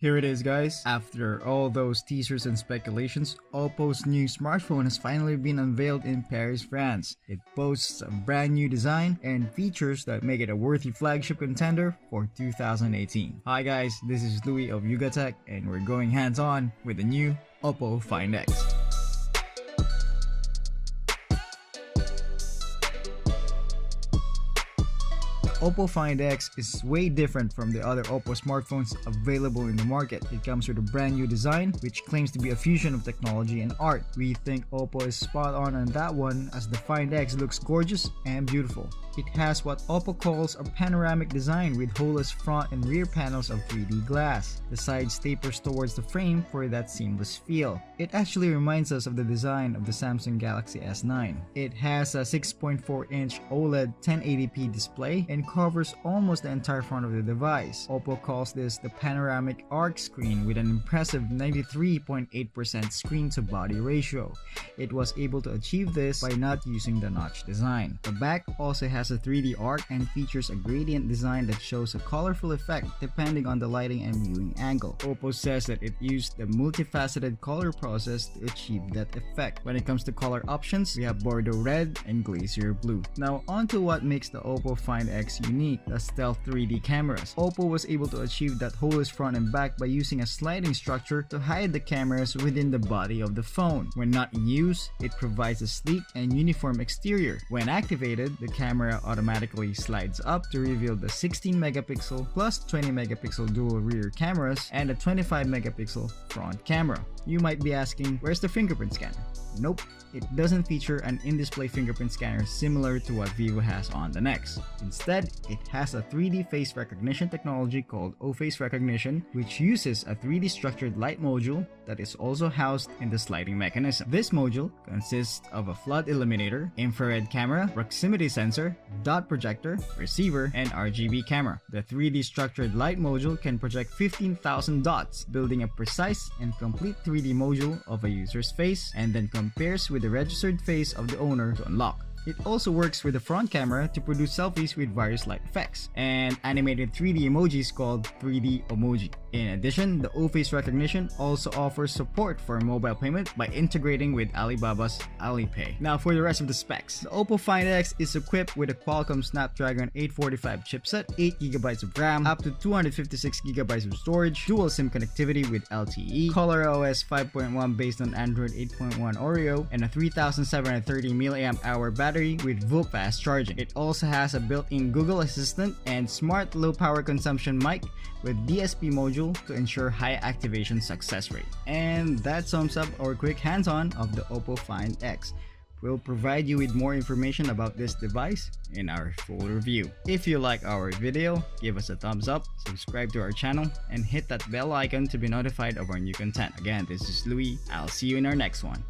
Here it is, guys. After all those teasers and speculations, OPPO's new smartphone has finally been unveiled in Paris, France. It boasts a brand new design and features that make it a worthy flagship contender for 2018. Hi guys, this is Louis of YugaTech and we're going hands-on with the new OPPO Find X. OPPO Find X is way different from the other OPPO smartphones available in the market. It comes with a brand new design which claims to be a fusion of technology and art. We think OPPO is spot on that one, as the Find X looks gorgeous and beautiful. It has what OPPO calls a panoramic design with holeless front and rear panels of 3D glass. The sides tapers towards the frame for that seamless feel. It actually reminds us of the design of the Samsung Galaxy S9. It has a 6.4-inch OLED 1080p display and covers almost the entire front of the device. OPPO calls this the panoramic arc screen with an impressive 93.8% screen-to-body ratio. It was able to achieve this by not using the notch design. The back also has a 3D arc and features a gradient design that shows a colorful effect depending on the lighting and viewing angle. OPPO says that it used the multifaceted color process to achieve that effect. When it comes to color options, we have Bordeaux Red and Glacier Blue. Now onto what makes the OPPO Find X unique, the stealth 3D cameras. OPPO was able to achieve that holeless front and back by using a sliding structure to hide the cameras within the body of the phone. When not in use, it provides a sleek and uniform exterior. When activated, the camera automatically slides up to reveal the 16 megapixel plus 20 megapixel dual rear cameras and a 25 megapixel front camera. You might be asking, where's the fingerprint scanner? Nope, it doesn't feature an in-display fingerprint scanner similar to what Vivo has on the Nex. Instead, it has a 3D face recognition technology called O-Face Recognition, which uses a 3D structured light module that is also housed in the sliding mechanism. This module consists of a flood illuminator, infrared camera, proximity sensor, dot projector, receiver, and RGB camera. The 3D structured light module can project 15,000 dots, building a precise and complete 3D module of a user's face, and then compares with the registered face of the owner to unlock. It also works with the front camera to produce selfies with various light effects and animated 3D emojis called 3D Emoji. In addition, the O-Face recognition also offers support for mobile payment by integrating with Alibaba's Alipay. Now for the rest of the specs. The OPPO Find X is equipped with a Qualcomm Snapdragon 845 chipset, 8GB of RAM, up to 256GB of storage, dual SIM connectivity with LTE, ColorOS 5.1 based on Android 8.1 Oreo, and a 3730 mAh battery with VOOC fast charging. It also has a built-in Google Assistant and smart low power consumption mic with DSP module to ensure high activation success rate. And that sums up our quick hands-on of the OPPO Find X. We'll provide you with more information about this device in our full review. If you like our video, give us a thumbs up, subscribe to our channel, and hit that bell icon to be notified of our new content. Again, this is Louis. I'll see you in our next one.